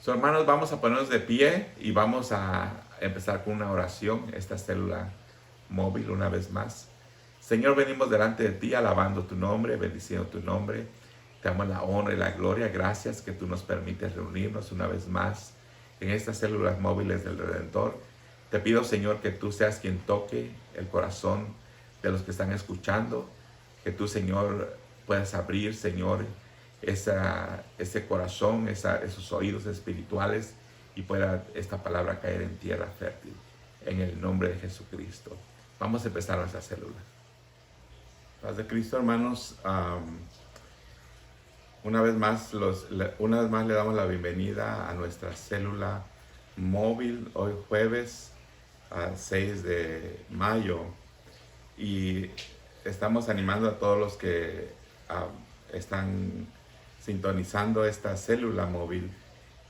Hermanos, vamos a ponernos de pie y vamos a empezar con una oración, esta célula móvil una vez más. Señor, venimos delante de ti alabando tu nombre, bendiciendo tu nombre. Te damos la honra y la gloria. Gracias que tú nos permites reunirnos una vez más en estas células móviles del Redentor. Te pido, Señor, que tú seas quien toque el corazón de los que están escuchando. Que tú, Señor, puedas abrir, Señor, ese corazón, esos oídos espirituales, y pueda esta palabra caer en tierra fértil. En el nombre de Jesucristo. Vamos a empezar nuestra célula. Paz de Cristo, hermanos. Una vez más le damos la bienvenida a nuestra célula móvil hoy jueves 6 de mayo, y estamos animando a todos los que están sintonizando esta célula móvil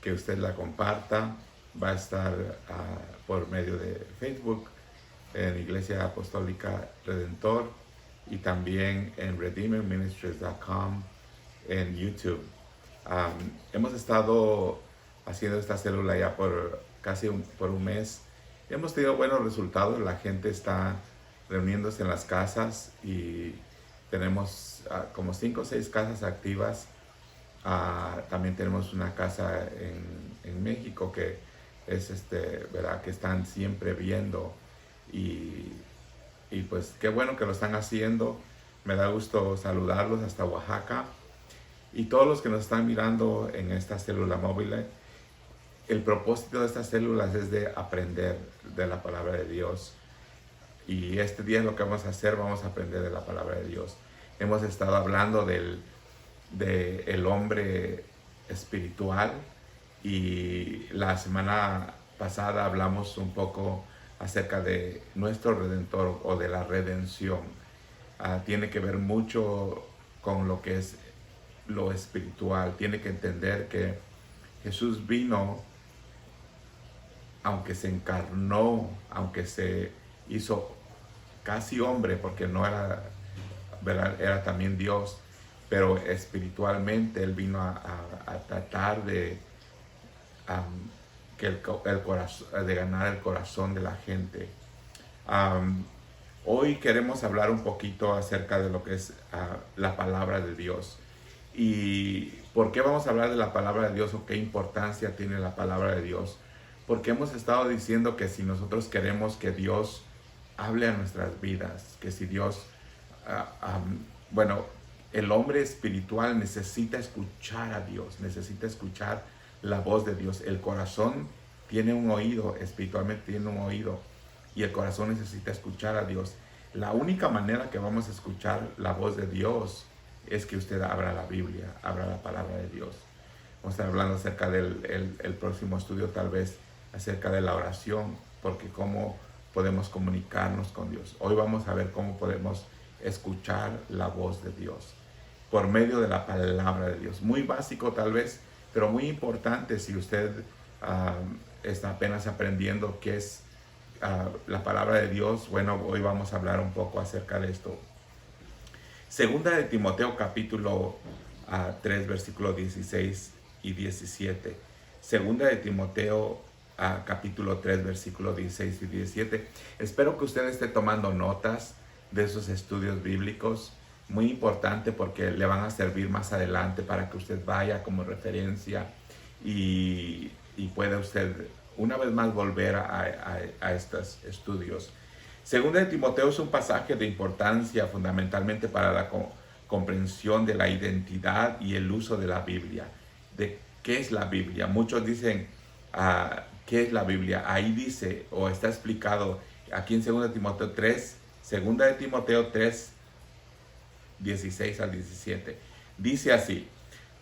que usted la comparta. Va a estar por medio de Facebook en Iglesia Apostólica Redentor y también en redeemerministries.com en YouTube. Hemos estado haciendo esta célula ya por casi por un mes. Hemos tenido buenos resultados. La gente está reuniéndose en las casas y tenemos como 5 o 6 casas activas. También tenemos una casa en México que es ¿verdad? Que están siempre viendo, y pues qué bueno que lo están haciendo. Me da gusto saludarlos hasta Oaxaca, y todos los que nos están mirando en esta célula móvil. El propósito de estas células es de aprender de la palabra de Dios, y este día lo que vamos a hacer, vamos a aprender de la palabra de Dios. Hemos estado hablando del hombre espiritual, y la semana pasada hablamos un poco acerca de nuestro Redentor o de la redención. Tiene que ver mucho con lo que es lo espiritual. Tiene que entender que Jesús vino, aunque se encarnó, aunque se hizo casi hombre, porque no era, ¿verdad? Era también Dios, pero espiritualmente Él vino a tratar de de ganar el corazón de la gente. Hoy queremos hablar un poquito acerca de lo que es la palabra de Dios. ¿Y por qué vamos a hablar de la palabra de Dios, o qué importancia tiene la palabra de Dios? Porque hemos estado diciendo que si nosotros queremos que Dios hable a nuestras vidas, que si Dios, el hombre espiritual necesita escuchar a Dios, necesita escuchar la voz de Dios. El corazón tiene un oído, espiritualmente tiene un oído, y el corazón necesita escuchar a Dios. La única manera que vamos a escuchar la voz de Dios es que usted abra la Biblia, abra la palabra de Dios. Vamos a estar hablando acerca del el próximo estudio, tal vez acerca de la oración, porque cómo podemos comunicarnos con Dios. Hoy vamos a ver cómo podemos escuchar la voz de Dios por medio de la palabra de Dios. Muy básico tal vez, pero muy importante si usted está apenas aprendiendo qué es la palabra de Dios. Bueno, hoy vamos a hablar un poco acerca de esto. Segunda de Timoteo capítulo 3 versículos 16 y 17. Segunda de Timoteo capítulo 3 versículos 16 y 17. Espero que usted esté tomando notas de esos estudios bíblicos. Muy importante, porque le van a servir más adelante para que usted vaya como referencia y pueda usted una vez más volver a estos estudios. Segunda de Timoteo es un pasaje de importancia fundamentalmente para la comprensión de la identidad y el uso de la Biblia. ¿De qué es la Biblia? Muchos dicen, ¿qué es la Biblia? Ahí dice, o está explicado aquí en Segunda de Timoteo 3, Segunda de Timoteo 3, 16 al 17. Dice así: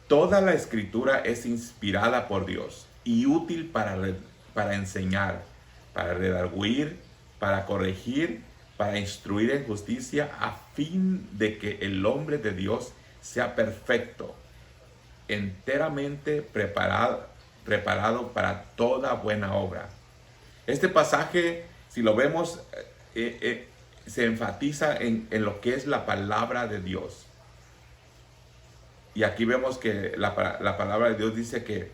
toda la escritura es inspirada por Dios y útil para enseñar, para redarguir, para corregir, para instruir en justicia, a fin de que el hombre de Dios sea perfecto, enteramente preparado para toda buena obra. Este pasaje, si lo vemos, se enfatiza en lo que es la palabra de Dios. Y aquí vemos que la palabra de Dios dice que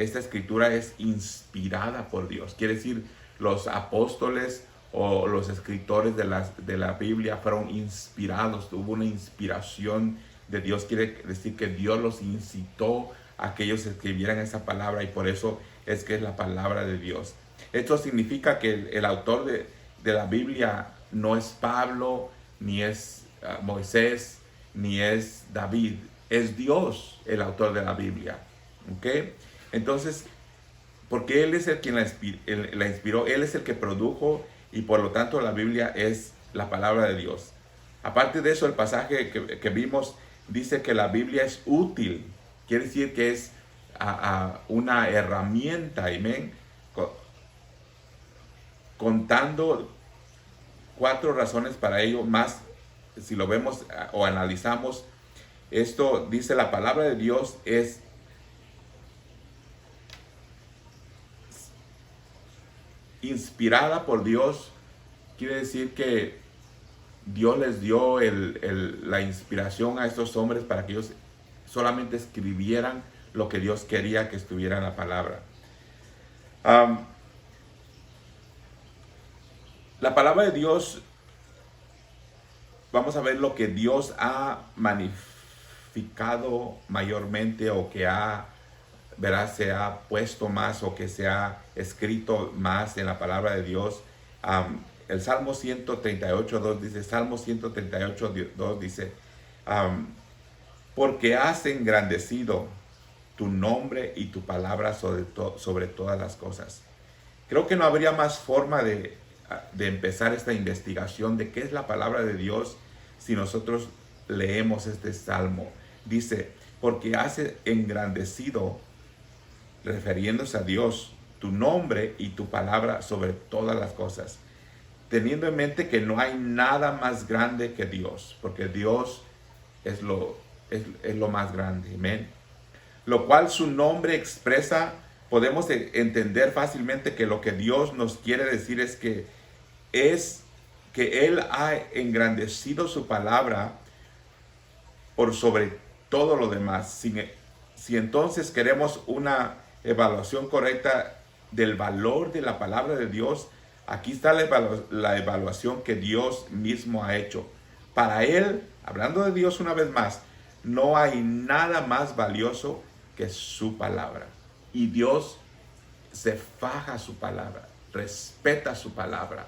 esta escritura es inspirada por Dios. Quiere decir, los apóstoles o los escritores de la Biblia fueron inspirados, hubo una inspiración de Dios. Quiere decir que Dios los incitó a que ellos escribieran esa palabra, y por eso es que es la palabra de Dios. Esto significa que el autor de la Biblia no es Pablo, ni es Moisés, ni es David. Es Dios el autor de la Biblia. ¿Ok? Entonces, porque Él es el quien la inspiró, Él es el que produjo, y por lo tanto la Biblia es la palabra de Dios. Aparte de eso, el pasaje que vimos dice que la Biblia es útil. Quiere decir que es una herramienta, amén, contando 4 razones para ello, más si lo vemos o analizamos. Esto dice: la palabra de Dios es inspirada por Dios. Quiere decir que Dios les dio la inspiración a estos hombres para que ellos solamente escribieran lo que Dios quería que estuviera en la palabra. La palabra de Dios, vamos a ver lo que Dios ha magnificado mayormente, o que se ha puesto más, o que se ha escrito más en la palabra de Dios. El Salmo 138.2 dice, Salmo 138.2 dice, porque has engrandecido tu nombre y tu palabra sobre todas las cosas. Creo que no habría más forma de empezar esta investigación de qué es la palabra de Dios si nosotros leemos este salmo. Dice, porque has engrandecido, refiriéndose a Dios, tu nombre y tu palabra sobre todas las cosas, teniendo en mente que no hay nada más grande que Dios, porque Dios es lo más grande. Amén. Lo cual su nombre expresa. Podemos entender fácilmente que lo que Dios nos quiere decir es que Él ha engrandecido su palabra por sobre todo lo demás. Si entonces queremos una evaluación correcta del valor de la palabra de Dios, aquí está la evaluación que Dios mismo ha hecho. Para Él, hablando de Dios una vez más, no hay nada más valioso que su palabra. Y Dios se faja su palabra, respeta su palabra.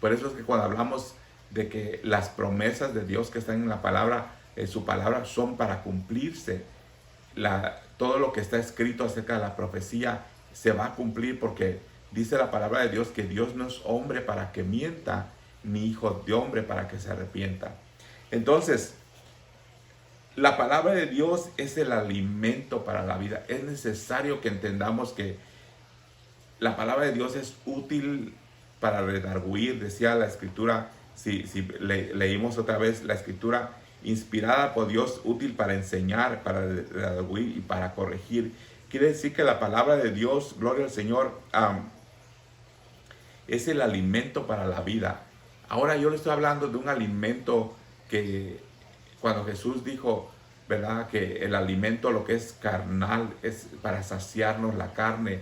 Por eso es que cuando hablamos de que las promesas de Dios que están en la palabra, en su palabra, son para cumplirse. Todo lo que está escrito acerca de la profecía se va a cumplir, porque dice la palabra de Dios que Dios no es hombre para que mienta, ni hijo de hombre para que se arrepienta. Entonces, la palabra de Dios es el alimento para la vida. Es necesario que entendamos que la palabra de Dios es útil para redarguir. Decía la escritura, si leímos otra vez la escritura, inspirada por Dios, útil para enseñar, para redarguir y para corregir. Quiere decir que la palabra de Dios, gloria al Señor, es el alimento para la vida. Ahora yo le estoy hablando de un alimento que cuando Jesús dijo, ¿verdad?, que el alimento, lo que es carnal, es para saciarnos la carne.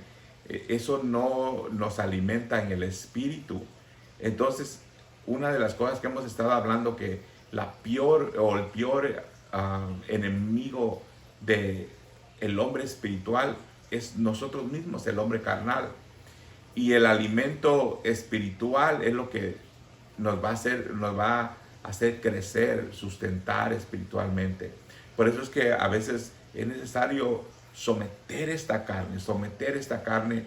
Eso no nos alimenta en el espíritu. Entonces, una de las cosas que hemos estado hablando, que el peor enemigo del hombre espiritual es nosotros mismos, el hombre carnal. Y el alimento espiritual es lo que nos va a hacer crecer, sustentar espiritualmente. Por eso es que a veces es necesario someter esta carne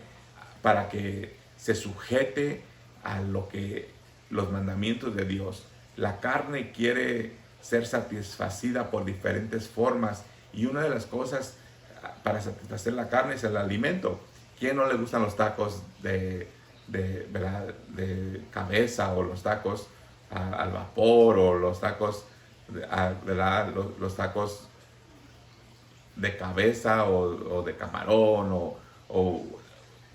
para que se sujete a los mandamientos de Dios. La carne quiere ser satisfacida por diferentes formas, y una de las cosas para satisfacer la carne es el alimento. ¿Quién no le gustan los tacos de cabeza, o los tacos al vapor, o los tacos, los tacos de cabeza, o de camarón, o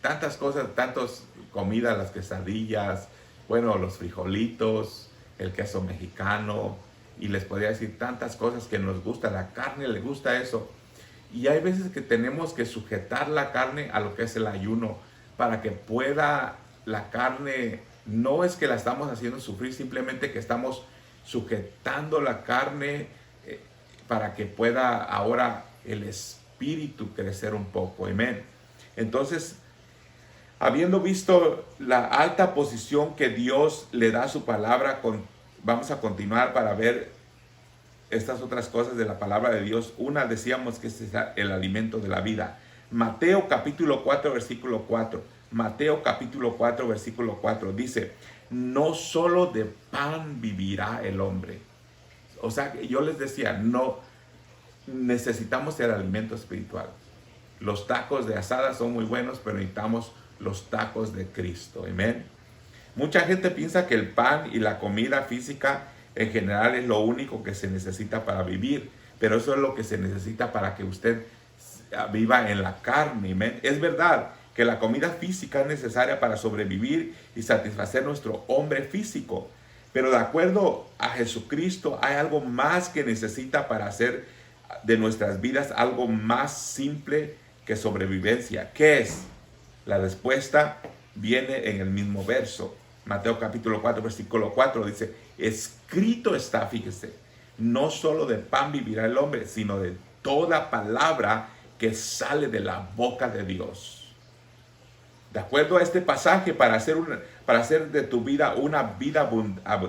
tantas cosas, tantas comidas, las quesadillas, bueno, los frijolitos, el queso mexicano, y les podría decir tantas cosas que nos gusta. La carne le gusta eso. Y hay veces que tenemos que sujetar la carne a lo que es el ayuno para que pueda la carne, no es que la estamos haciendo sufrir, simplemente que estamos sujetando la carne para que pueda ahora el espíritu crecer un poco. Amén. Entonces, habiendo visto la alta posición que Dios le da a su palabra, vamos a continuar para ver estas otras cosas de la palabra de Dios. Una, decíamos que es el alimento de la vida. Mateo capítulo 4, versículo 4. Mateo capítulo 4, versículo 4 dice: no solo de pan vivirá el hombre. O sea, yo les decía, no necesitamos el alimento espiritual. Los tacos de asada son muy buenos, pero necesitamos los tacos de Cristo. Amén. Mucha gente piensa que el pan y la comida física en general es lo único que se necesita para vivir, pero eso es lo que se necesita para que usted viva en la carne. Amén. Es verdad que la comida física es necesaria para sobrevivir y satisfacer nuestro hombre físico, pero de acuerdo a Jesucristo hay algo más que necesita para hacer de nuestras vidas algo más simple que sobrevivencia. ¿Qué es? La respuesta viene en el mismo verso. Mateo capítulo 4, versículo 4 dice: escrito está, fíjese, no solo de pan vivirá el hombre, sino de toda palabra que sale de la boca de Dios. De acuerdo a este pasaje, para hacer de tu vida una vida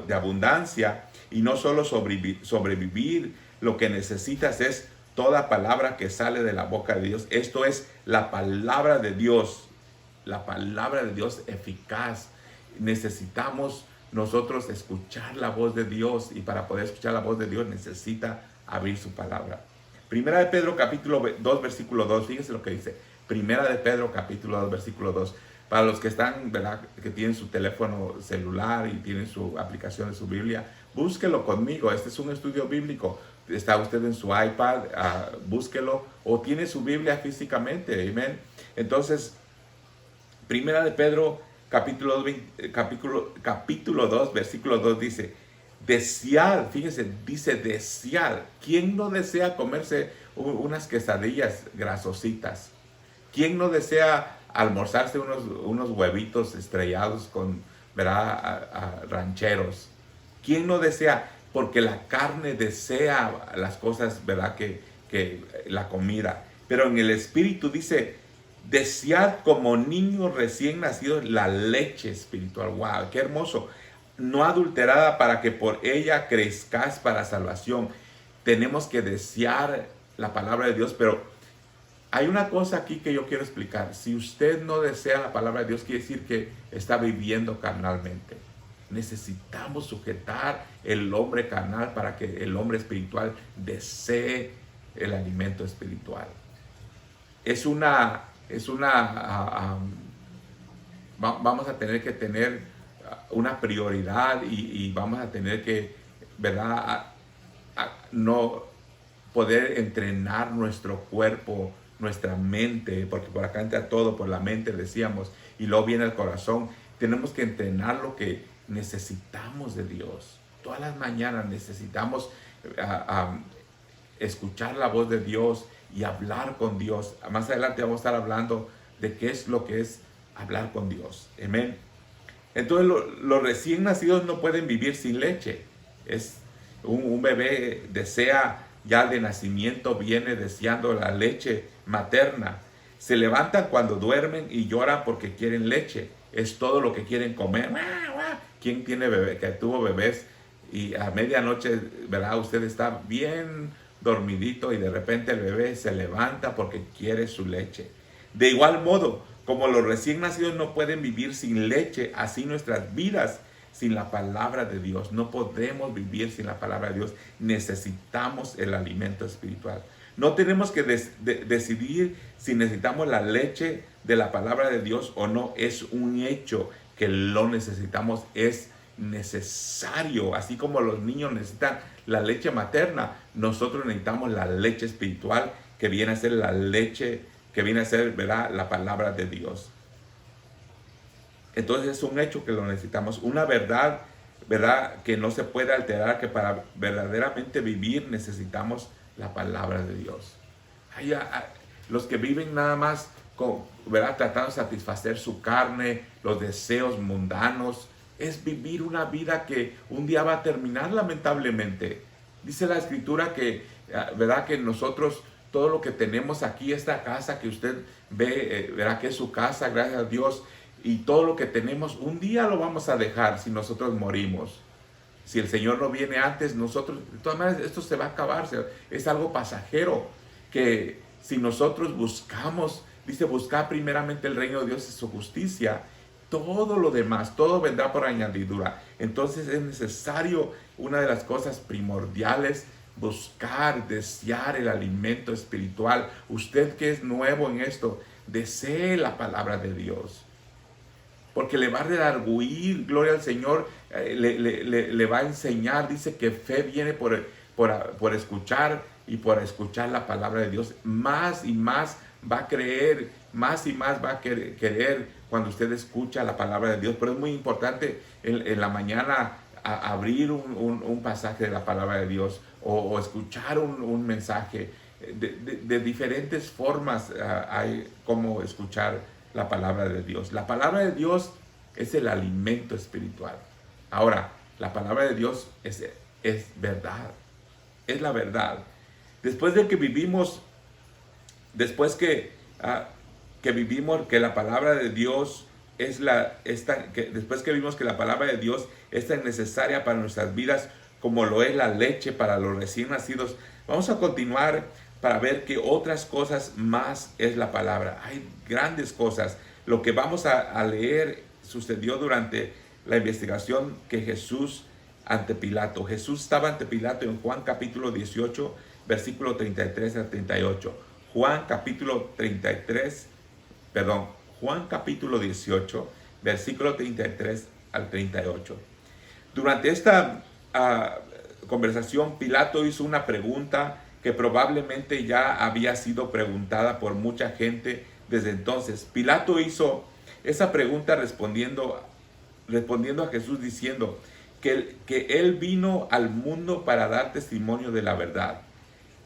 de abundancia y no solo sobrevivir, lo que necesitas es toda palabra que sale de la boca de Dios. Esto es la palabra de Dios. La palabra de Dios eficaz. Necesitamos nosotros escuchar la voz de Dios, y para poder escuchar la voz de Dios necesita abrir su palabra. Primera de Pedro capítulo 2 versículo 2, fíjese lo que dice. Primera de Pedro capítulo 2 versículo 2. Para los que están, ¿verdad?, que tienen su teléfono celular y tienen su aplicación de su Biblia, búsquelo conmigo. Este es un estudio bíblico. Está usted en su iPad, búsquelo, o tiene su Biblia físicamente. Amén. Entonces, Primera de Pedro capítulo 2 versículo 2 dice: desear, fíjese, dice desear. ¿Quién no desea comerse unas quesadillas grasositas? ¿Quién no desea almorzarse unos huevitos estrellados con, ¿verdad?, rancheros? ¿Quién no desea? Porque la carne desea las cosas, ¿verdad?, que la comida. Pero en el espíritu dice: desear como niños recién nacidos la leche espiritual. ¡Wow! ¡Qué hermoso! No adulterada, para que por ella crezcáis para salvación. Tenemos que desear la palabra de Dios, pero hay una cosa aquí que yo quiero explicar. Si usted no desea la palabra de Dios, quiere decir que está viviendo carnalmente. Necesitamos sujetar el hombre carnal para que el hombre espiritual desee el alimento espiritual. Vamos a tener que tener una prioridad y vamos a tener que, ¿verdad?, no poder entrenar nuestro cuerpo, nuestra mente, porque por acá entra todo, por la mente decíamos, y luego viene el corazón. Tenemos que entrenar lo que necesitamos de Dios. Todas las mañanas necesitamos escuchar la voz de Dios y hablar con Dios. Más adelante vamos a estar hablando de qué es lo que es hablar con Dios. Amén. Entonces los recién nacidos no pueden vivir sin leche. Un bebé desea, ya de nacimiento viene deseando la leche materna. Se levantan cuando duermen y lloran porque quieren leche. Es todo lo que quieren comer. ¿Quién tiene bebé, que tuvo bebés y a medianoche, ¿verdad?, usted está bien dormidito y de repente el bebé se levanta porque quiere su leche? De igual modo, como los recién nacidos no pueden vivir sin leche, así nuestras vidas sin la palabra de Dios. No podemos vivir sin la palabra de Dios. Necesitamos el alimento espiritual. No tenemos que decidir si necesitamos la leche de la palabra de Dios o no. Es un hecho que lo necesitamos. Es necesario. Así como los niños necesitan la leche materna, nosotros necesitamos la leche espiritual, que viene a ser la leche, que viene a ser, ¿verdad?, la palabra de Dios. Entonces es un hecho que lo necesitamos. Una verdad, ¿verdad?, que no se puede alterar, que para verdaderamente vivir necesitamos la palabra de Dios. Los que viven nada más ¿verdad? Tratando de satisfacer su carne, los deseos mundanos, es vivir una vida que un día va a terminar lamentablemente. Dice la Escritura que, ¿verdad? Que nosotros, todo lo que tenemos aquí, esta casa que usted ve, verá que es su casa, gracias a Dios, y todo lo que tenemos, un día lo vamos a dejar si nosotros morimos. Si el Señor no viene antes, nosotros, de todas maneras, esto se va a acabar, es algo pasajero, que si nosotros buscamos, dice, buscar primeramente el reino de Dios y su justicia, todo lo demás, todo vendrá por añadidura. Entonces es necesario, una de las cosas primordiales, buscar, desear el alimento espiritual. Usted que es nuevo en esto, desee la palabra de Dios, porque le va a redarguir, gloria al Señor, le va a enseñar. Dice que fe viene por escuchar, y por escuchar la palabra de Dios. Más y más va a creer, más y más va a querer cuando usted escucha la palabra de Dios. Pero es muy importante en la mañana abrir un pasaje de la palabra de Dios, o escuchar un mensaje. De diferentes formas hay como escuchar la palabra de Dios. La palabra de Dios es el alimento espiritual. Ahora, la palabra de Dios es verdad, es la verdad. Después de que vivimos, después que vivimos que la palabra de Dios después que vimos que la palabra de Dios es tan necesaria para nuestras vidas como lo es la leche para los recién nacidos, vamos a continuar para ver qué otras cosas más es la palabra. Hay grandes cosas. Lo que vamos a leer sucedió durante la investigación que Jesús ante Pilato. Jesús estaba ante Pilato en Juan capítulo 18, versículo 33 al 38. Juan capítulo 18, versículo 33 al 38. Durante esta conversación, Pilato hizo una pregunta que probablemente ya había sido preguntada por mucha gente desde entonces. Pilato hizo esa pregunta respondiendo a Jesús diciendo que él vino al mundo para dar testimonio de la verdad.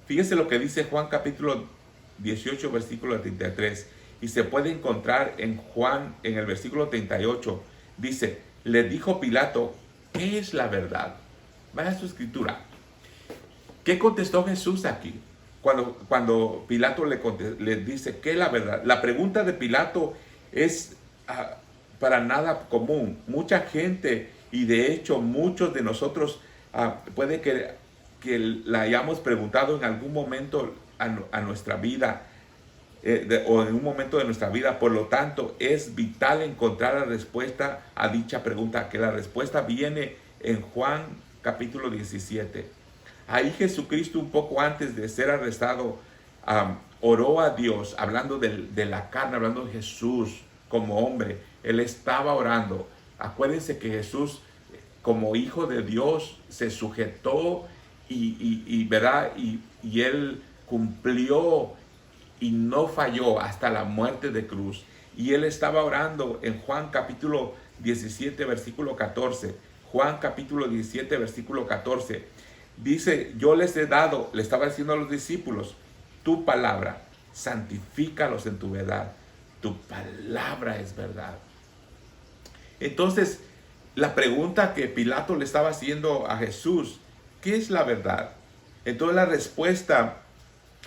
Fíjese lo que dice Juan capítulo 18, versículo 33, y se puede encontrar en Juan, en el versículo 38, dice, le dijo Pilato, ¿qué es la verdad? Vaya a su escritura. ¿Qué contestó Jesús aquí? Cuando Pilato le dice, ¿qué es la verdad? La pregunta de Pilato es para nada común. Mucha gente, y de hecho muchos de nosotros, puede que la hayamos preguntado en algún momento a nuestra vida, o en un momento de nuestra vida. Por lo tanto, es vital encontrar la respuesta a dicha pregunta, que la respuesta viene en Juan capítulo 17. Ahí Jesucristo, un poco antes de ser arrestado, oró a Dios, hablando de la carne, hablando de Jesús como hombre. Él estaba orando. Acuérdense que Jesús, como hijo de Dios, se sujetó ¿verdad? Y él cumplió y no falló hasta la muerte de cruz. Y él estaba orando en Juan capítulo 17, versículo 14. Juan capítulo 17, versículo 14. Dice, yo les he dado, le estaba diciendo a los discípulos, tu palabra, santifícalos en tu verdad. Tu palabra es verdad. Entonces, la pregunta que Pilato le estaba haciendo a Jesús, ¿qué es la verdad? Entonces la respuesta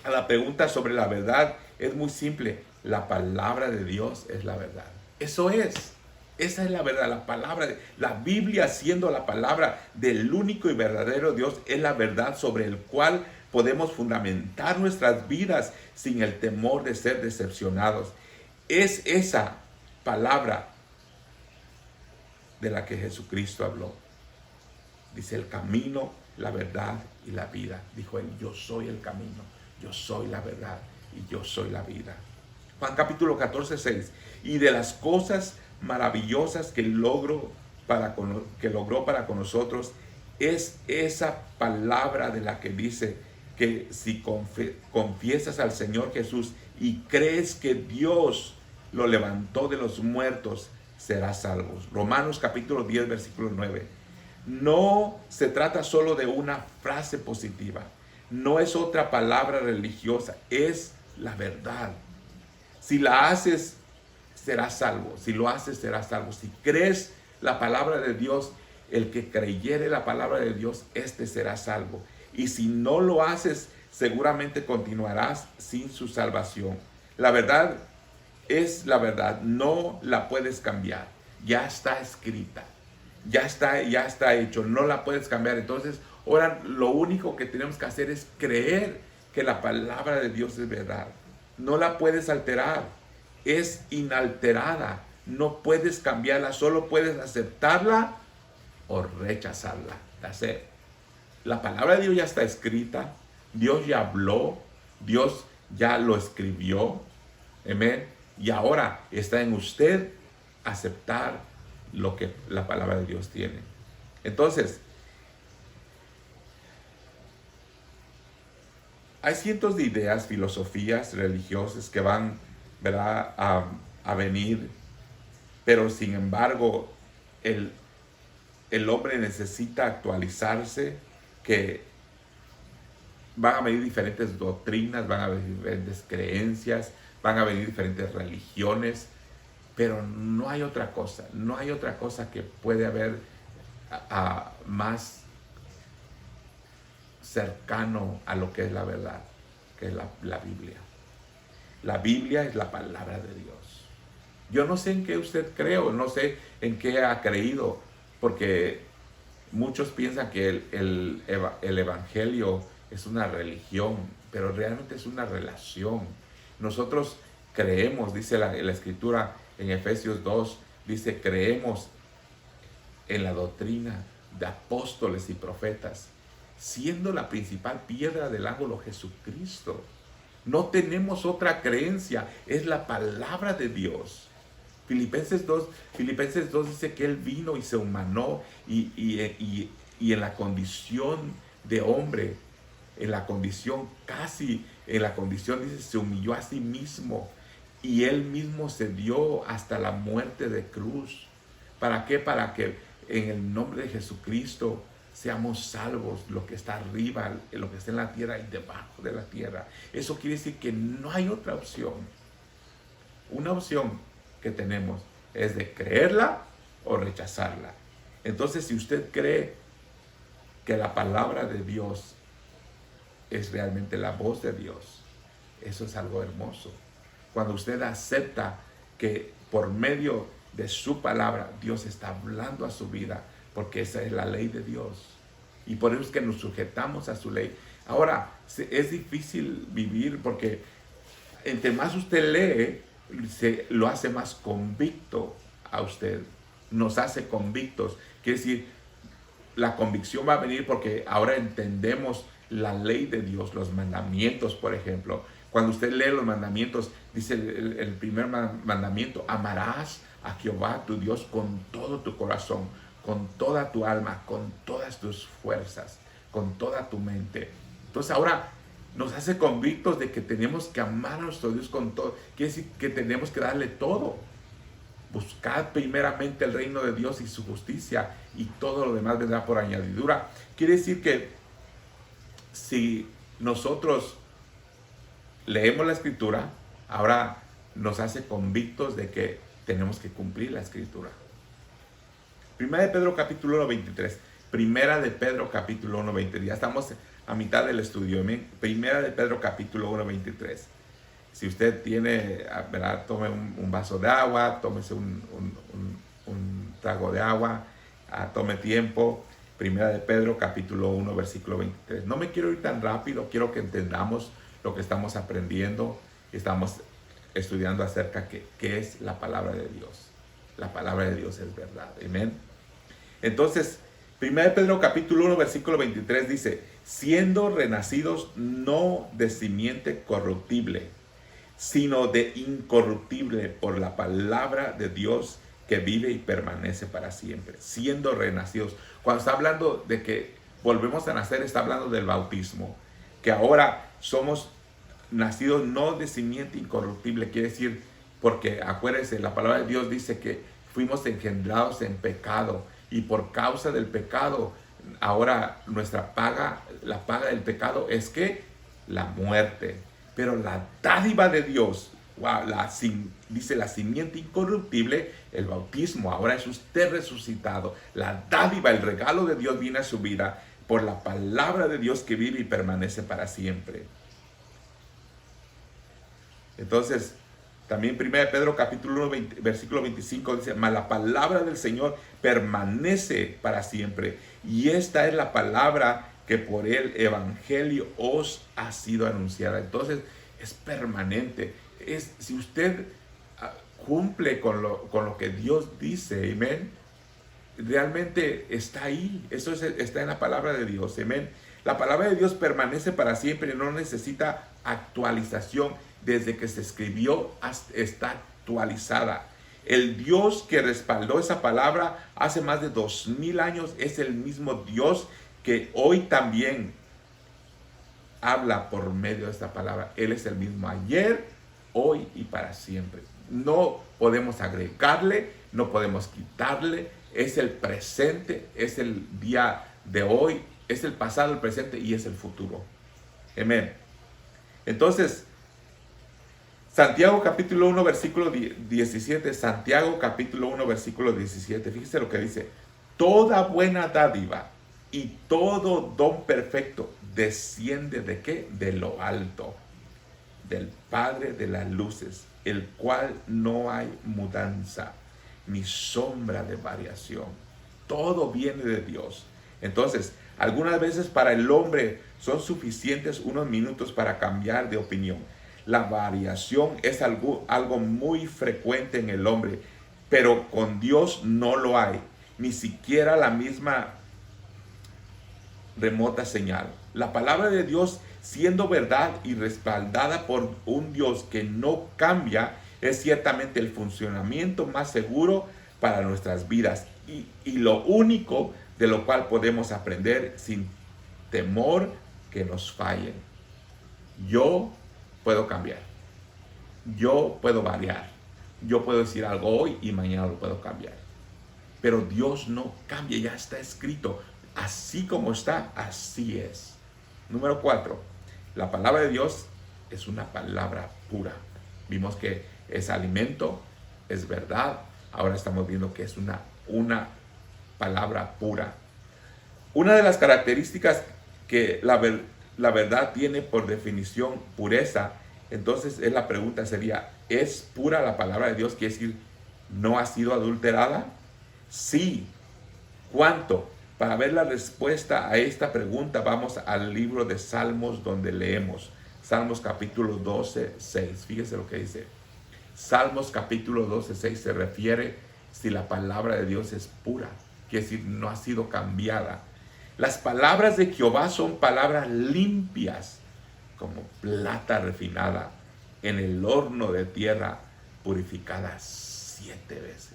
a la pregunta sobre la verdad es muy simple. La palabra de Dios es la verdad. Eso es. Esa es la verdad, la palabra, la Biblia siendo la palabra del único y verdadero Dios, es la verdad sobre el cual podemos fundamentar nuestras vidas sin el temor de ser decepcionados. Es esa palabra de la que Jesucristo habló. Dice el camino, la verdad y la vida. Dijo él, yo soy el camino, yo soy la verdad y yo soy la vida. Juan capítulo 14, 6. Y de las cosas maravillosas que logró para con nosotros es esa palabra de la que dice que si confiesas al Señor Jesús y crees que Dios lo levantó de los muertos, serás salvo. Romanos capítulo 10, versículo 9. No se trata solo de una frase positiva. No es otra palabra religiosa, es la verdad. Si la haces, serás salvo. Si lo haces, serás salvo. Si crees la palabra de Dios, el que creyere la palabra de Dios, este será salvo. Y si no lo haces, seguramente continuarás sin su salvación. La verdad es la verdad, no la puedes cambiar. Ya está escrita, ya está hecho, no la puedes cambiar. Entonces, ahora lo único que tenemos que hacer es creer que la palabra de Dios es verdad. No la puedes alterar, es inalterada, no puedes cambiarla, solo puedes aceptarla o rechazarla. La palabra de Dios ya está escrita, Dios ya habló, Dios ya lo escribió, amén. Y ahora está en usted aceptar lo que la palabra de Dios tiene. Entonces, hay cientos de ideas, filosofías religiosas que van, ¿verdad?, a venir, pero sin embargo, el hombre necesita actualizarse, que van a venir diferentes doctrinas, van a venir diferentes creencias, van a venir diferentes religiones, pero no hay otra cosa que puede haber más cercano a lo que es la verdad, que es la Biblia. La Biblia es la palabra de Dios. Yo no sé en qué usted cree o no sé en qué ha creído, porque muchos piensan que el Evangelio es una religión, pero realmente es una relación. Nosotros creemos, dice la Escritura en Efesios 2, dice, creemos en la doctrina de apóstoles y profetas, siendo la principal piedra del ángulo Jesucristo. No tenemos otra creencia, es la palabra de Dios. Filipenses 2 dice que Él vino y se humanó y en la condición de hombre, en la condición dice, se humilló a sí mismo y Él mismo se dio hasta la muerte de cruz. ¿Para qué? Para que en el nombre de Jesucristo seamos salvos, lo que está arriba, lo que está en la tierra y debajo de la tierra. Eso quiere decir que no hay otra opción. Una opción que tenemos es de creerla o rechazarla. Entonces, si usted cree que la palabra de Dios es realmente la voz de Dios, eso es algo hermoso. Cuando usted acepta que por medio de su palabra Dios está hablando a su vida, porque esa es la ley de Dios. Y por eso es que nos sujetamos a su ley. Ahora, es difícil vivir porque entre más usted lee, lo hace más convicto a usted. Nos hace convictos. Quiere decir, la convicción va a venir porque ahora entendemos la ley de Dios, los mandamientos, por ejemplo. Cuando usted lee los mandamientos, dice el primer mandamiento, amarás a Jehová tu Dios con todo tu corazón, con toda tu alma, con todas tus fuerzas, con toda tu mente. Entonces ahora nos hace convictos de que tenemos que amar a nuestro Dios con todo. Quiere decir que tenemos que darle todo. Buscad primeramente el reino de Dios y su justicia, y todo lo demás vendrá por añadidura. Quiere decir que si nosotros leemos la Escritura, ahora nos hace convictos de que tenemos que cumplir la Escritura. Primera de Pedro capítulo 1, 23. Primera de Pedro capítulo 1, 23. Ya estamos a mitad del estudio. Primera de Pedro capítulo 1, 23. Si usted tiene, ¿verdad?, tome un vaso de agua, tómese un trago de agua, tome tiempo. Primera de Pedro capítulo 1, versículo 23. No me quiero ir tan rápido, quiero que entendamos lo que estamos aprendiendo. Estamos estudiando acerca de qué es la palabra de Dios. La palabra de Dios es verdad. Amén. Entonces, 1 Pedro capítulo 1, versículo 23 dice, siendo renacidos no de simiente corruptible, sino de incorruptible por la palabra de Dios que vive y permanece para siempre. Siendo renacidos. Cuando está hablando de que volvemos a nacer, está hablando del bautismo. Que ahora somos nacidos no de simiente incorruptible. Quiere decir, porque acuérdense, la palabra de Dios dice que fuimos engendrados en pecado. Y por causa del pecado, ahora nuestra paga la paga del pecado es que la muerte. Pero la dádiva de Dios, wow, dice la simiente incorruptible, el bautismo, ahora es usted resucitado. La dádiva, el regalo de Dios viene a su vida por la palabra de Dios que vive y permanece para siempre. Entonces, también 1 Pedro capítulo 1, versículo 25 dice, mas la palabra del Señor permanece para siempre. Y esta es la palabra que por el evangelio os ha sido anunciada. Entonces, es permanente. Si usted cumple con lo que Dios dice, amén, realmente está ahí. Eso está en la palabra de Dios, amén. La palabra de Dios permanece para siempre, no necesita actualización. Desde que se escribió está actualizada. El Dios que respaldó esa palabra hace más de 2000 años es el mismo Dios que hoy también habla por medio de esta palabra. Él es el mismo ayer, hoy y para siempre. No podemos agregarle, no podemos quitarle. Es el presente, es el día de hoy, es el pasado, el presente y es el futuro. Amén. Entonces, Santiago capítulo 1 versículo 17, Santiago capítulo 1 versículo 17, fíjese lo que dice: toda buena dádiva y todo don perfecto desciende ¿de qué? De lo alto, del Padre de las luces, el cual no hay mudanza ni sombra de variación. Todo viene de Dios. Entonces, algunas veces para el hombre son suficientes unos minutos para cambiar de opinión. La variación es algo muy frecuente en el hombre, pero con Dios no lo hay, ni siquiera la misma remota señal. La palabra de Dios, siendo verdad y respaldada por un Dios que no cambia, es ciertamente el funcionamiento más seguro para nuestras vidas y lo único de lo cual podemos aprender sin temor que nos fallen. Yo puedo cambiar, yo puedo variar, yo puedo decir algo hoy y mañana lo puedo cambiar, pero Dios no cambia, ya está escrito, así como está, así es. Número 4, la palabra de Dios es una palabra pura. Vimos que es alimento, es verdad, ahora estamos viendo que es una palabra pura. Una de las características que la verdad tiene por definición pureza, entonces la pregunta sería, ¿es pura la palabra de Dios? Quiere decir, ¿no ha sido adulterada? Sí. ¿Cuánto? Para ver la respuesta a esta pregunta vamos al libro de Salmos, donde leemos Salmos capítulo 12, 6. Fíjese lo que dice. Salmos capítulo 12, 6 se refiere si la palabra de Dios es pura, quiere decir no ha sido cambiada. Las palabras de Jehová son palabras limpias, como plata refinada en el horno de tierra, purificada 7 veces.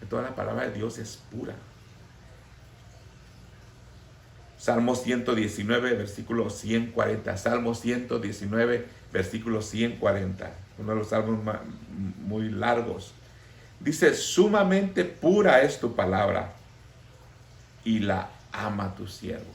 Entonces la palabra de Dios es pura. Salmo 119, versículo 140. Salmo 119, versículo 140. Uno de los salmos muy largos. Dice, sumamente pura es tu palabra y la ama tu siervo.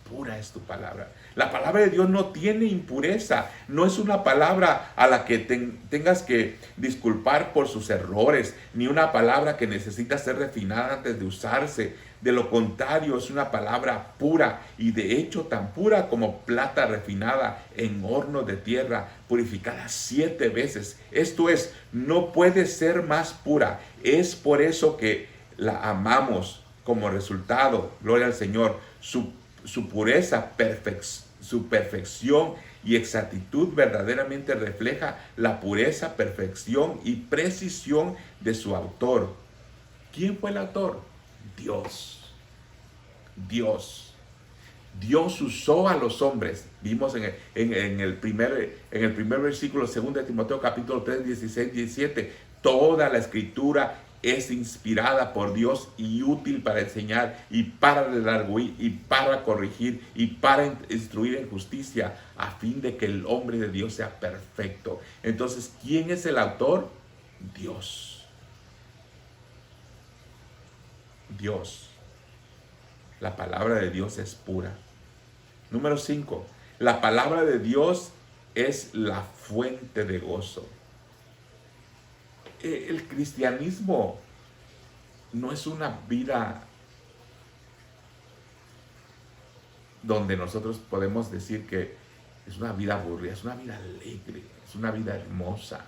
Pura es tu palabra. La palabra de Dios no tiene impureza. No es una palabra a la que tengas que disculpar por sus errores, ni una palabra que necesita ser refinada antes de usarse. De lo contrario, es una palabra pura y de hecho tan pura como plata refinada en horno de tierra, purificada 7 veces. Esto es, no puede ser más pura. Es por eso que la amamos como resultado. Gloria al Señor. Su pureza, su perfección y exactitud verdaderamente refleja la pureza, perfección y precisión de su autor. ¿Quién fue el autor? Dios. Dios. Dios usó a los hombres. Vimos en el primer versículo 2 de Timoteo capítulo 3, 16, 17. Toda la escritura es inspirada por Dios y útil para enseñar y para redarguir y para corregir y para instruir en justicia, a fin de que el hombre de Dios sea perfecto. Entonces, ¿quién es el autor? Dios. Dios. La palabra de Dios es pura. Número 5. La palabra de Dios es la fuente de gozo. El cristianismo no es una vida donde nosotros podemos decir que es una vida aburrida, es una vida alegre, es una vida hermosa.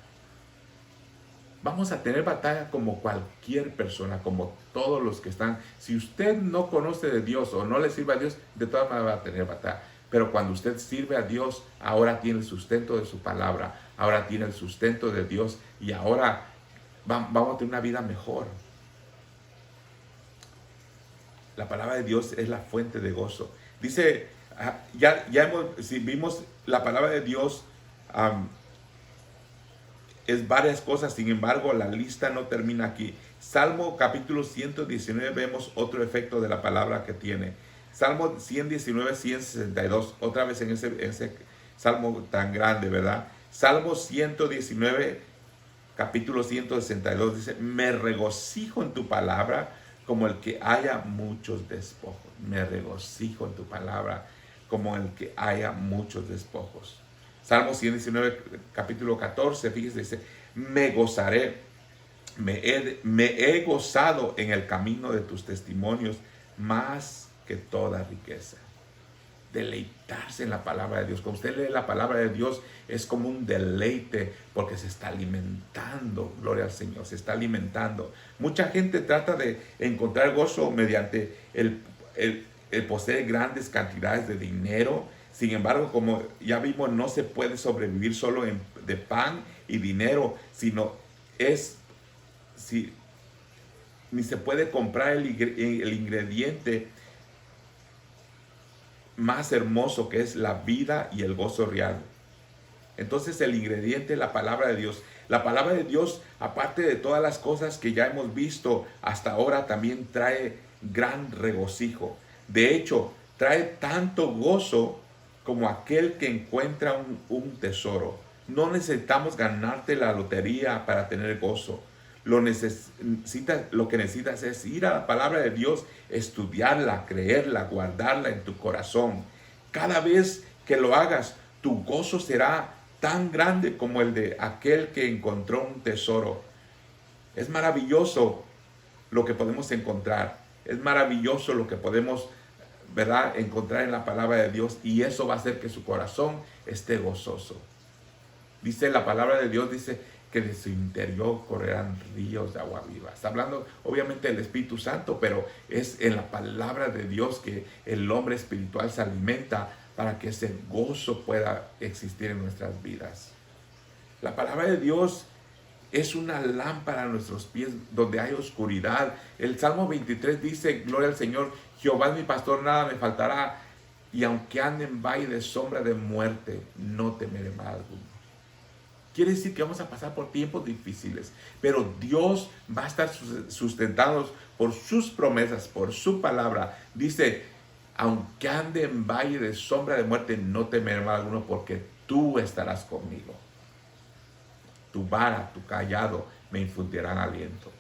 Vamos a tener batalla como cualquier persona, como todos los que están. Si usted no conoce de Dios o no le sirve a Dios, de todas maneras va a tener batalla. Pero cuando usted sirve a Dios, ahora tiene el sustento de su palabra, ahora tiene el sustento de Dios y ahora vamos a tener una vida mejor. La palabra de Dios es la fuente de gozo. Dice, si vimos la palabra de Dios, es varias cosas, sin embargo la lista no termina aquí. Salmo capítulo 119 vemos otro efecto de la palabra que tiene. Salmo 119, 162, otra vez en ese salmo tan grande, ¿verdad? Salmo 119, capítulo 162 dice, me regocijo en tu palabra como el que haya muchos despojos. Me regocijo en tu palabra como el que haya muchos despojos. Salmo 119, capítulo 14, fíjese, dice, me gozaré, me he gozado en el camino de tus testimonios más que toda riqueza. Deleitarse en la palabra de Dios. Cuando usted lee la palabra de Dios es como un deleite porque se está alimentando, gloria al Señor, se está alimentando. Mucha gente trata de encontrar gozo mediante el poseer grandes cantidades de dinero. Sin embargo, como ya vimos, no se puede sobrevivir solo de pan y dinero, sino ni se puede comprar el ingrediente más hermoso que es la vida y el gozo real. Entonces el ingrediente es la palabra de Dios. La palabra de Dios, aparte de todas las cosas que ya hemos visto hasta ahora, también trae gran regocijo. De hecho, trae tanto gozo como aquel que encuentra un tesoro. No necesitamos ganarte la lotería para tener gozo. Lo que necesitas es ir a la palabra de Dios, estudiarla, creerla, guardarla en tu corazón. Cada vez que lo hagas, tu gozo será tan grande como el de aquel que encontró un tesoro. Es maravilloso lo que podemos encontrar. Es maravilloso lo que podemos, ¿verdad?, encontrar en la palabra de Dios, y eso va a hacer que su corazón esté gozoso. Dice la palabra de Dios, dice que de su interior correrán ríos de agua viva. Está hablando obviamente del Espíritu Santo, pero es en la palabra de Dios que el hombre espiritual se alimenta para que ese gozo pueda existir en nuestras vidas. La palabra de Dios es una lámpara a nuestros pies donde hay oscuridad. El Salmo 23 dice, gloria al Señor, Jehová es mi pastor, nada me faltará. Y aunque ande en valle de sombra de muerte, no temeré mal alguno. Quiere decir que vamos a pasar por tiempos difíciles, pero Dios va a estar sustentados por sus promesas, por su palabra. Dice, aunque ande en valle de sombra de muerte, no temeré mal alguno, porque tú estarás conmigo. Tu vara, tu callado me infundirán aliento.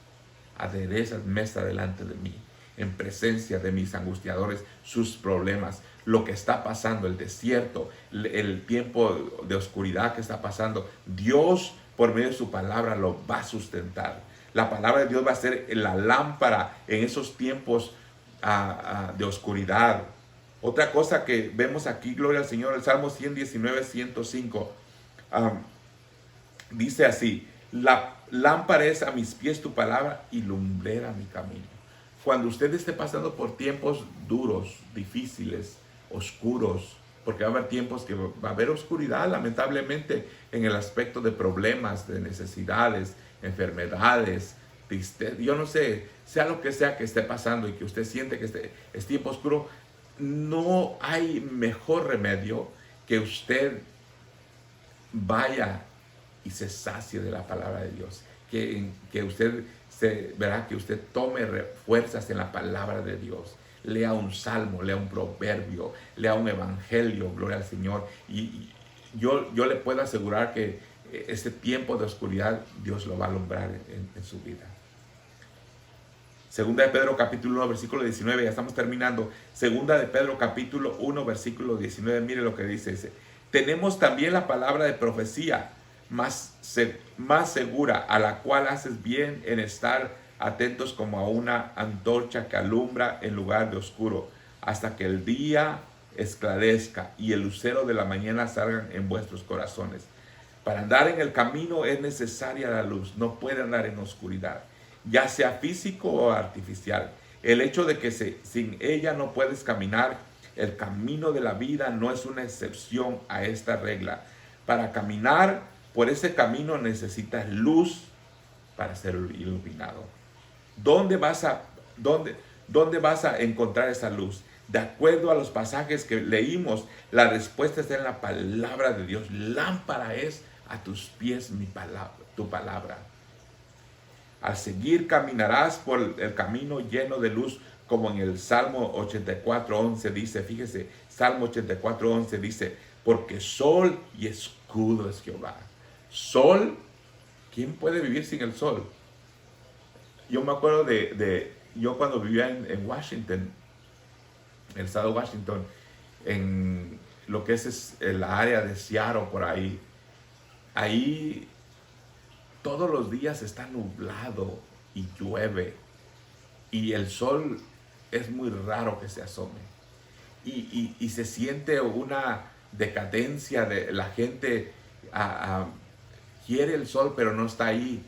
Aderezas mesa delante de mí, en presencia de mis angustiadores, sus problemas, lo que está pasando, el desierto, el tiempo de oscuridad que está pasando. Dios, por medio de su palabra, lo va a sustentar. La palabra de Dios va a ser la lámpara en esos tiempos de oscuridad. Otra cosa que vemos aquí, gloria al Señor, el Salmo 119, 105, dice así, la lámpara es a mis pies tu palabra y lumbrera mi camino. Cuando usted esté pasando por tiempos duros, difíciles, oscuros, porque va a haber tiempos que va a haber oscuridad, lamentablemente, en el aspecto de problemas, de necesidades, enfermedades, tristeza, yo no sé, sea lo que sea que esté pasando y que usted siente que es tiempo oscuro, no hay mejor remedio que usted vaya y se sacie de la palabra de Dios, que usted verá que usted tome fuerzas en la palabra de Dios. Lea un salmo, lea un proverbio, lea un evangelio, gloria al Señor. Y yo le puedo asegurar que ese tiempo de oscuridad Dios lo va a alumbrar en su vida. Segunda de Pedro capítulo 1 versículo 19, ya estamos terminando. Segunda de Pedro capítulo 1 versículo 19, mire lo que dice. Tenemos también la palabra de profecía más segura, a la cual haces bien en estar atentos como a una antorcha que alumbra en lugar de oscuro, hasta que el día esclarezca y el lucero de la mañana salgan en vuestros corazones. Para andar en el camino es necesaria la luz, no puede andar en oscuridad, ya sea físico o artificial. El hecho de que sin ella no puedes caminar, el camino de la vida no es una excepción a esta regla. Para caminar por ese camino necesitas luz para ser iluminado. ¿Dónde vas a encontrar esa luz? De acuerdo a los pasajes que leímos, la respuesta está en la palabra de Dios. Lámpara es a tus pies tu palabra. Al seguir caminarás por el camino lleno de luz, como en el Salmo 84:11 dice, fíjese, Salmo 84:11 dice, porque sol y escudo es Jehová. Sol, ¿quién puede vivir sin el sol? Yo me acuerdo yo cuando vivía en Washington, el estado de Washington, en lo que es el área de Seattle, por ahí todos los días está nublado y llueve, y el sol es muy raro que se asome, y se siente una decadencia de la gente. Quiere el sol pero no está ahí.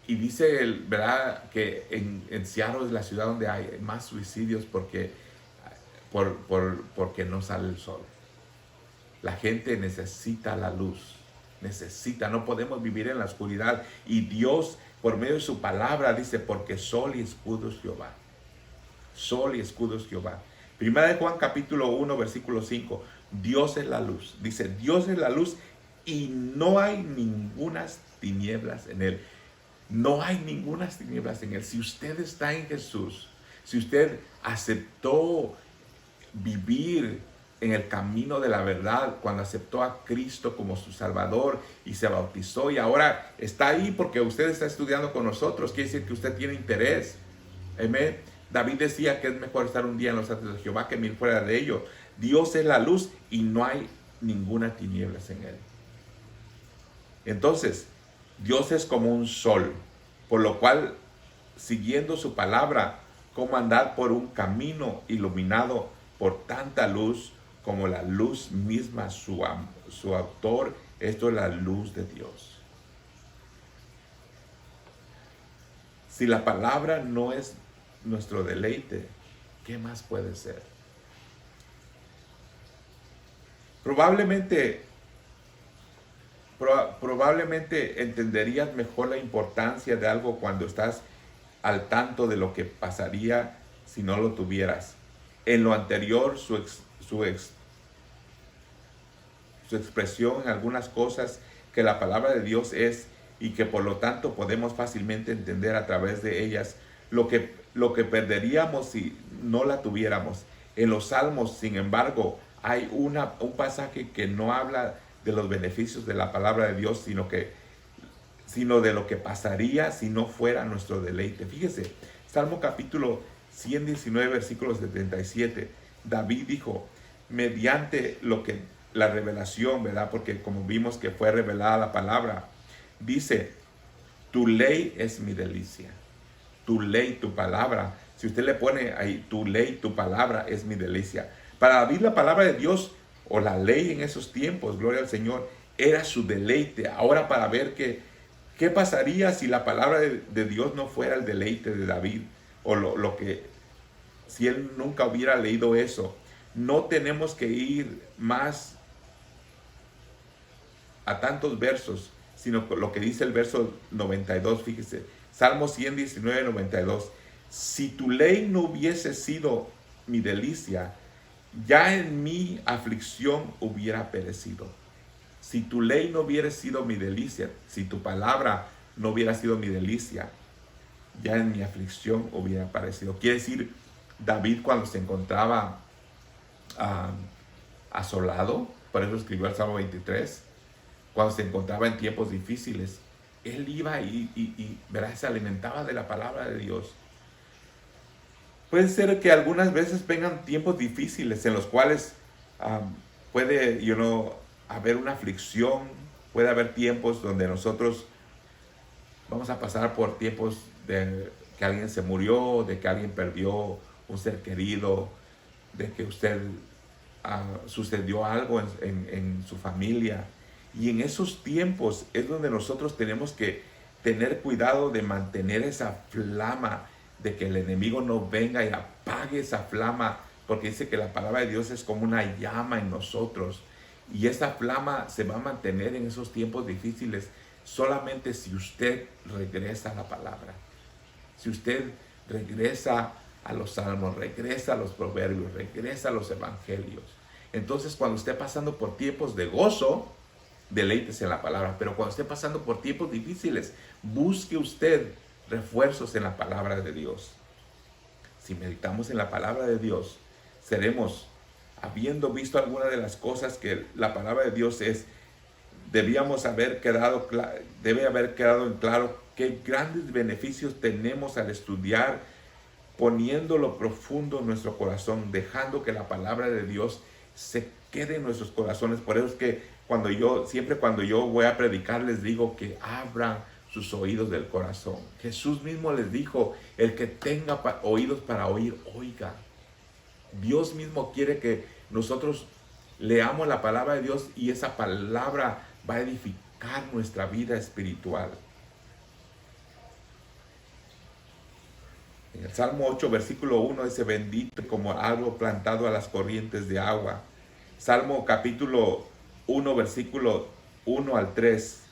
Y dice, ¿verdad?, que en Seattle es la ciudad donde hay más suicidios porque no sale el sol. La gente necesita la luz, no podemos vivir en la oscuridad. Y Dios, por medio de su palabra, dice, porque sol y escudo es Jehová. Sol y escudo es Jehová. Primera de Juan capítulo 1 versículo 5, Dios es la luz. Dice, Dios es la luz y no hay ningunas tinieblas en él. No hay ninguna tinieblas en él. Si usted está en Jesús, si usted aceptó vivir en el camino de la verdad, cuando aceptó a Cristo como su Salvador y se bautizó y ahora está ahí porque usted está estudiando con nosotros, quiere decir que usted tiene interés. Amén. David decía que es mejor estar un día en los atrios de Jehová que 1000 fuera de ellos. Dios es la luz y no hay ninguna tinieblas en él. Entonces, Dios es como un sol, por lo cual, siguiendo su palabra, cómo andar por un camino iluminado por tanta luz, como la luz misma, su autor, esto es la luz de Dios. Si la palabra no es nuestro deleite, ¿qué más puede ser? Probablemente entenderías mejor la importancia de algo cuando estás al tanto de lo que pasaría si no lo tuvieras. En lo anterior, su expresión en algunas cosas que la palabra de Dios es y que por lo tanto podemos fácilmente entender a través de ellas lo que perderíamos si no la tuviéramos. En los Salmos, sin embargo, hay un pasaje que no habla de los beneficios de la palabra de Dios, sino de lo que pasaría si no fuera nuestro deleite. Fíjese, Salmo capítulo 119, versículo 77, David dijo, mediante la revelación, ¿verdad? Porque como vimos que fue revelada la palabra, dice, tu ley es mi delicia. Tu ley, tu palabra. Si usted le pone ahí, tu ley, tu palabra es mi delicia. Para David la palabra de Dios, o la ley en esos tiempos, gloria al Señor, era su deleite. Ahora para ver qué pasaría si la palabra de Dios no fuera el deleite de David, o si él nunca hubiera leído eso. No tenemos que ir más a tantos versos, sino lo que dice el verso 92, fíjese, Salmo 119, 92. Si tu ley no hubiese sido mi delicia, ya en mi aflicción hubiera perecido. Si tu ley no hubiera sido mi delicia, si tu palabra no hubiera sido mi delicia, ya en mi aflicción hubiera perecido. Quiere decir, David cuando se encontraba asolado, por eso escribió el Salmo 23, cuando se encontraba en tiempos difíciles, él iba ¿verdad? Se alimentaba de la palabra de Dios. Puede ser que algunas veces vengan tiempos difíciles en los cuales puede, haber una aflicción, puede haber tiempos donde nosotros vamos a pasar por tiempos de que alguien se murió, de que alguien perdió un ser querido, de que usted sucedió algo en su familia. Y en esos tiempos es donde nosotros tenemos que tener cuidado de mantener esa flama, de que el enemigo no venga y apague esa flama, porque dice que la palabra de Dios es como una llama en nosotros. Y esa flama se va a mantener en esos tiempos difíciles solamente si usted regresa a la palabra. Si usted regresa a los salmos, regresa a los proverbios, regresa a los evangelios. Entonces, cuando esté pasando por tiempos de gozo, deleítese en la palabra. Pero cuando esté pasando por tiempos difíciles, busque usted refuerzos en la palabra de Dios. Si meditamos en la palabra de Dios, seremos, habiendo visto algunas de las cosas que la palabra de Dios es, debe haber quedado en claro qué grandes beneficios tenemos al estudiar, poniendo lo profundo en nuestro corazón, dejando que la palabra de Dios se quede en nuestros corazones. Por eso es que cuando yo voy a predicar, les digo que abran sus oídos del corazón. Jesús mismo les dijo, el que tenga oídos para oír, oiga. Dios mismo quiere que nosotros leamos la palabra de Dios y esa palabra va a edificar nuestra vida espiritual. En el Salmo 8, versículo 1 dice, bendito como árbol plantado a las corrientes de agua. Salmo capítulo 1, versículo 1 al 3.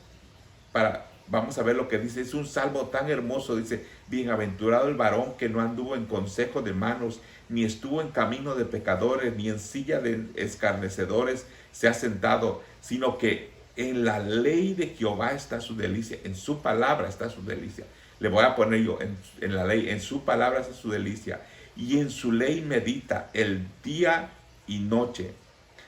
Vamos a ver lo que dice. Es un salmo tan hermoso. Dice, bienaventurado el varón que no anduvo en consejo de malos, ni estuvo en camino de pecadores, ni en silla de escarnecedores se ha sentado, sino que en la ley de Jehová está su delicia, en su palabra está su delicia. Le voy a poner yo, en la ley, en su palabra está su delicia, y en su ley medita el día y noche.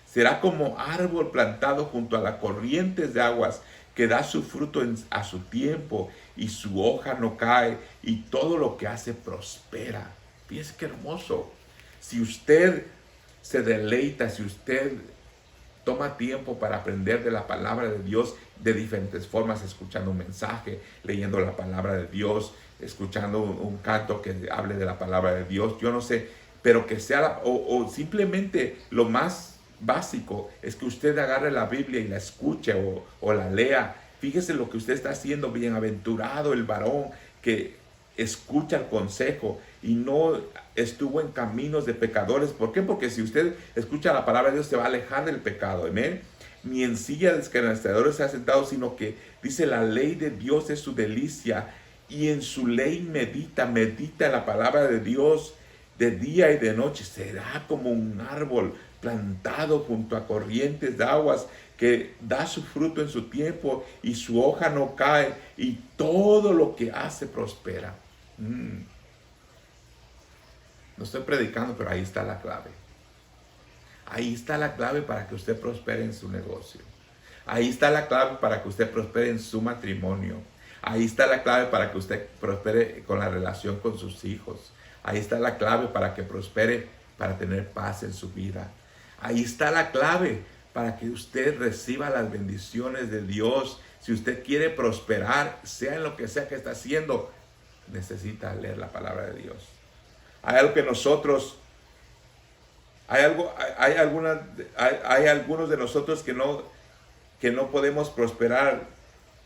Será como árbol plantado junto a las corrientes de aguas, que da su fruto a su tiempo, y su hoja no cae, y todo lo que hace prospera. Fíjese qué hermoso. Si usted se deleita, si usted toma tiempo para aprender de la palabra de Dios de diferentes formas, escuchando un mensaje, leyendo la palabra de Dios, escuchando un canto que hable de la palabra de Dios, yo no sé, pero que sea, o simplemente lo más básico es que usted agarre la Biblia y la escuche o la lea. Fíjese lo que usted está haciendo. Bienaventurado el varón que escucha el consejo y no estuvo en caminos de pecadores. ¿Por qué? Porque si usted escucha la palabra de Dios, se va a alejar del pecado. Amén. Ni en silla de escarnecedores se ha sentado, sino que dice, la ley de Dios es su delicia, y en su ley medita en la palabra de Dios de día y de noche. Será como un árbol plantado junto a corrientes de aguas, que da su fruto en su tiempo, y su hoja no cae, y todo lo que hace prospera. No estoy predicando, pero ahí está la clave. Ahí está la clave para que usted prospere en su negocio. Ahí está la clave para que usted prospere en su matrimonio. Ahí está la clave para que usted prospere con la relación con sus hijos. Ahí está la clave para que prospere, para tener paz en su vida. Ahí está la clave para que usted reciba las bendiciones de Dios. Si usted quiere prosperar, sea en lo que sea que está haciendo, necesita leer la palabra de Dios. Hay algo que nosotros, hay algunos de nosotros que no podemos prosperar,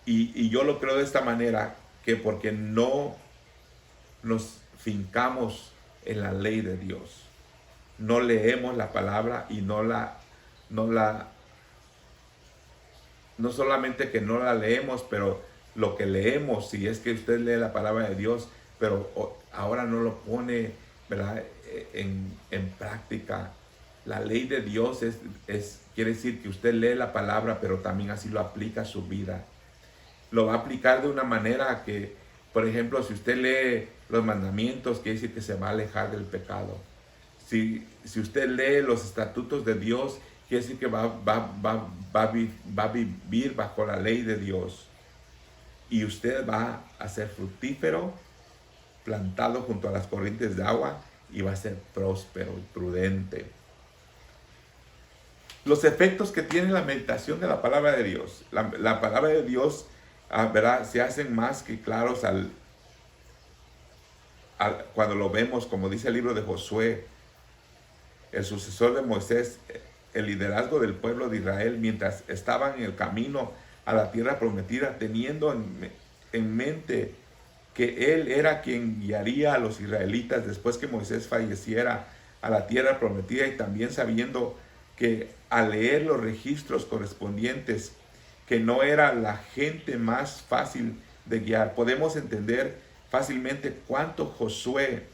y yo lo creo de esta manera, que porque no nos fincamos en la ley de Dios. No leemos la palabra y no solamente que no la leemos, pero lo que leemos, si es que usted lee la palabra de Dios, pero ahora no lo pone, ¿verdad?, en práctica. La ley de Dios quiere decir que usted lee la palabra, pero también así lo aplica a su vida. Lo va a aplicar de una manera que, por ejemplo, si usted lee los mandamientos, quiere decir que se va a alejar del pecado. Si usted lee los estatutos de Dios, quiere decir que va a vivir bajo la ley de Dios. y usted va a ser fructífero, plantado junto a las corrientes de agua, y va a ser próspero y prudente. Los efectos que tiene la meditación de la palabra de Dios. La palabra de Dios, ¿verdad?, se hacen más que claros cuando lo vemos, como dice el libro de Josué, el sucesor de Moisés, el liderazgo del pueblo de Israel mientras estaban en el camino a la tierra prometida, teniendo en mente que él era quien guiaría a los israelitas después que Moisés falleciera a la tierra prometida, y también sabiendo que al leer los registros correspondientes, que no era la gente más fácil de guiar, podemos entender fácilmente cuánto Josué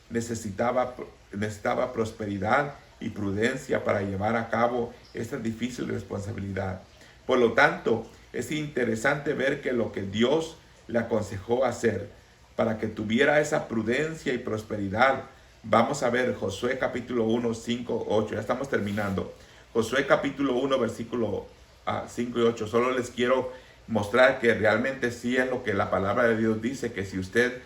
necesitaba prosperidad y prudencia para llevar a cabo esta difícil responsabilidad. Por lo tanto, es interesante ver que lo que Dios le aconsejó hacer para que tuviera esa prudencia y prosperidad. Vamos a ver Josué capítulo 1, 5, 8. Ya estamos terminando. Josué capítulo 1, versículo 5 y 8. Solo les quiero mostrar que realmente sí es lo que la palabra de Dios dice, que si usted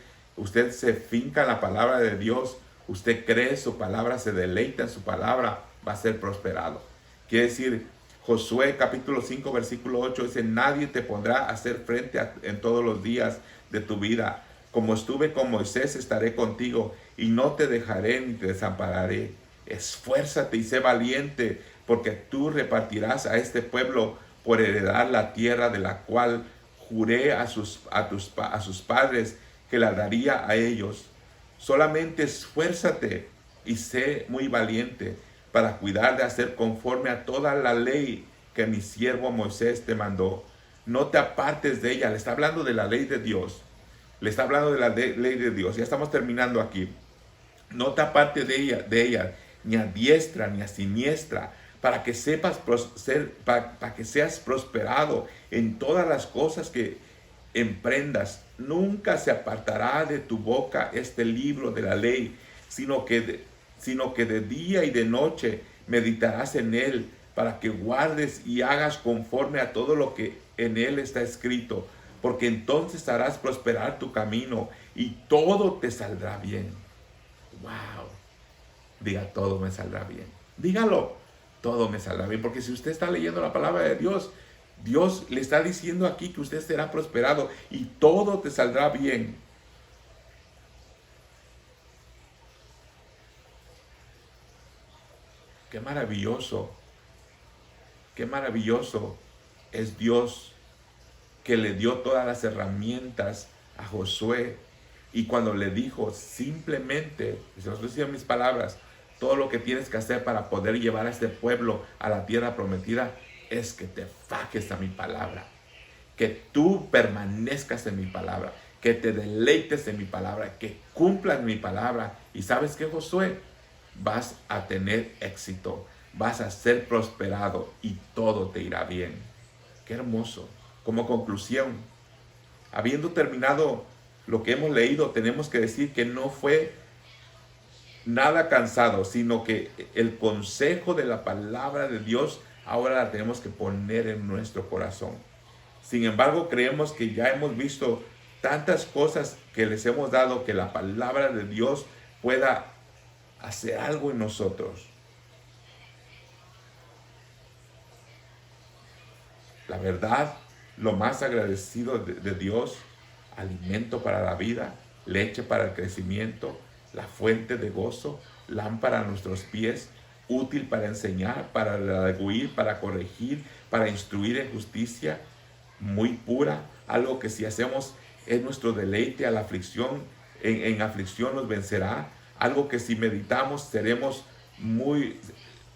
se finca en la palabra de Dios, usted cree su palabra, se deleita en su palabra, va a ser prosperado. Quiere decir, Josué capítulo 5 versículo 8 dice: nadie te pondrá a hacer frente en todos los días de tu vida. Como estuve con Moisés, estaré contigo, y no te dejaré ni te desampararé. Esfuérzate y sé valiente, porque tú repartirás a este pueblo por heredar la tierra de la cual juré a sus padres que la daría a ellos. Solamente esfuérzate y sé muy valiente para cuidar de hacer conforme a toda la ley que mi siervo Moisés te mandó. No te apartes de ella. Le está hablando de la ley de Dios. Le está hablando de la ley de Dios. Ya estamos terminando aquí. No te apartes de ella, ni a diestra ni a siniestra, para que sepas para que seas prosperado en todas las cosas que emprendas. Nunca se apartará de tu boca este libro de la ley, sino que de día y de noche meditarás en él, para que guardes y hagas conforme a todo lo que en él está escrito, porque entonces harás prosperar tu camino y todo te saldrá bien. Wow. Diga: todo me saldrá bien. Dígalo: todo me saldrá bien. Porque si usted está leyendo la palabra de Dios, Dios le está diciendo aquí que usted será prosperado y todo te saldrá bien. Qué maravilloso es Dios, que le dio todas las herramientas a Josué. Y cuando le dijo simplemente, se los decía mis palabras, todo lo que tienes que hacer para poder llevar a este pueblo a la tierra prometida es que te fajes a mi palabra, que tú permanezcas en mi palabra, que te deleites en mi palabra, que cumplas mi palabra. Y ¿sabes qué, Josué? Vas a tener éxito, vas a ser prosperado y todo te irá bien. Qué hermoso. Como conclusión, habiendo terminado lo que hemos leído, tenemos que decir que no fue nada cansado, sino que el consejo de la palabra de Dios ahora la tenemos que poner en nuestro corazón. Sin embargo, creemos que ya hemos visto tantas cosas que les hemos dado, que la palabra de Dios pueda hacer algo en nosotros. La verdad, lo más agradecido de Dios: alimento para la vida, leche para el crecimiento, la fuente de gozo, lámpara a nuestros pies, útil para enseñar, para redarguir, para corregir, para instruir en justicia, muy pura, algo que si hacemos es nuestro deleite. A la aflicción, en aflicción nos vencerá, algo que si meditamos seremos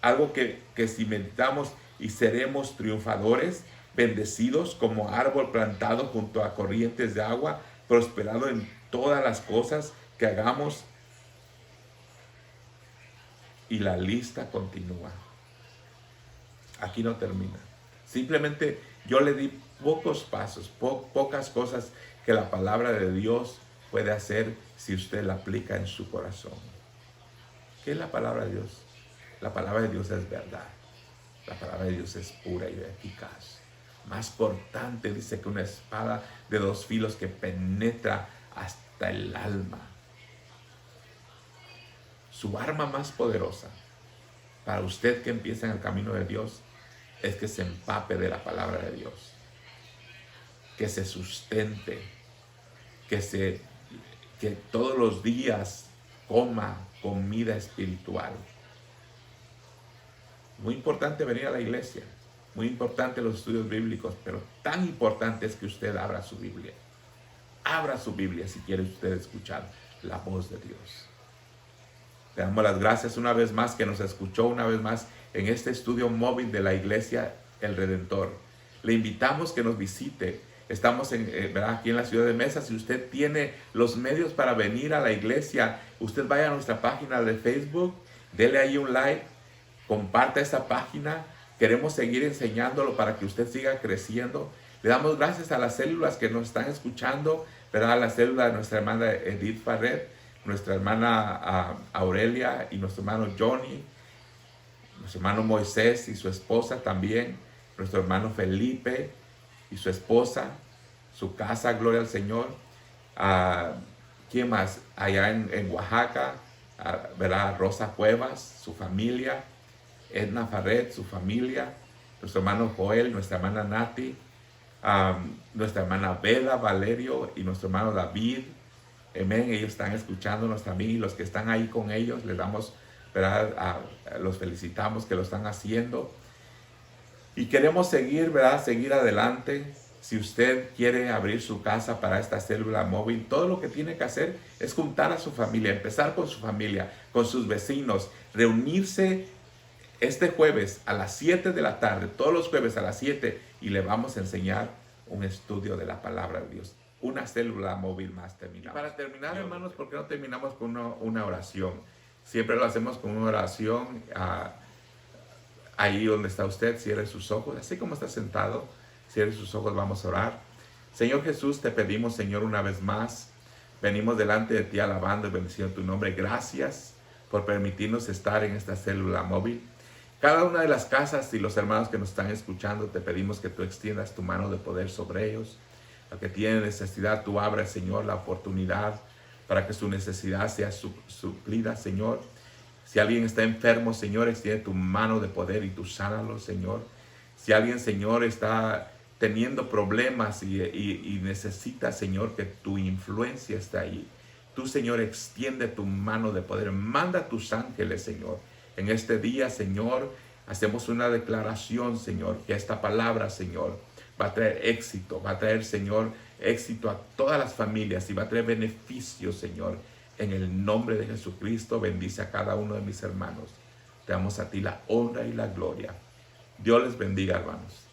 algo que si meditamos y seremos triunfadores, bendecidos como árbol plantado junto a corrientes de agua, prosperado en todas las cosas que hagamos. Y la lista continúa. Aquí no termina. Simplemente yo le di pocos pasos, pocas cosas que la palabra de Dios puede hacer si usted la aplica en su corazón. ¿Qué es la palabra de Dios? La palabra de Dios es verdad. La palabra de Dios es pura y eficaz. más cortante, dice, que una espada de 2 filos que penetra hasta el alma. Su arma más poderosa para usted que empieza en el camino de Dios es que se empape de la palabra de Dios, que se sustente, que todos los días coma comida espiritual. Muy importante venir a la iglesia, muy importante los estudios bíblicos, pero tan importante es que usted abra su Biblia. Abra su Biblia si quiere usted escuchar la voz de Dios. Le damos las gracias una vez más que nos escuchó una vez más en este estudio móvil de la Iglesia El Redentor. Le invitamos que nos visite. Estamos aquí en la ciudad de Mesa. Si usted tiene los medios para venir a la iglesia, usted vaya a nuestra página de Facebook, dele ahí un like, comparta esta página. Queremos seguir enseñándolo para que usted siga creciendo. Le damos gracias a las células que nos están escuchando, ¿verdad? A la célula de nuestra hermana Edith Farret, nuestra hermana Aurelia y nuestro hermano Johnny, nuestro hermano Moisés y su esposa también, nuestro hermano Felipe y su esposa, su casa, gloria al Señor. ¿Quién más? Allá en Oaxaca, ¿verdad? Rosa Cuevas, su familia, Edna Farret, su familia, nuestro hermano Joel, nuestra hermana Nati, nuestra hermana Veda, Valerio y nuestro hermano David. Amén, ellos están escuchándonos también y los que están ahí con ellos, les damos, ¿verdad? Los felicitamos que lo están haciendo. Y queremos seguir, ¿verdad? Seguir adelante. Si usted quiere abrir su casa para esta célula móvil, todo lo que tiene que hacer es juntar a su familia, empezar con su familia, con sus vecinos, reunirse este jueves a las 7 de la tarde, todos los jueves a las 7, y le vamos a enseñar un estudio de la palabra de Dios. Una célula móvil más terminamos. Y para terminar, hermanos, ¿por qué no terminamos con una oración? Siempre lo hacemos con una oración. Ahí donde está usted, cierre sus ojos, así como está sentado, cierre sus ojos, vamos a orar. Señor Jesús, te pedimos, Señor, una vez más, venimos delante de ti alabando y bendiciendo tu nombre. Gracias por permitirnos estar en esta célula móvil. Cada una de las casas y los hermanos que nos están escuchando, te pedimos que tú extiendas tu mano de poder sobre ellos. Al que tiene necesidad, tú abras, Señor, la oportunidad para que su necesidad sea suplida, Señor. Si alguien está enfermo, Señor, extiende tu mano de poder y tú sánalo, Señor. Si alguien, Señor, está teniendo problemas y necesita, Señor, que tu influencia esté ahí, tú, Señor, extiende tu mano de poder. Manda tus ángeles, Señor. En este día, Señor, hacemos una declaración, Señor, que esta palabra, Señor, va a traer éxito, va a traer, Señor, éxito a todas las familias y va a traer beneficios, Señor. En el nombre de Jesucristo, bendice a cada uno de mis hermanos. Te damos a ti la honra y la gloria. Dios les bendiga, hermanos.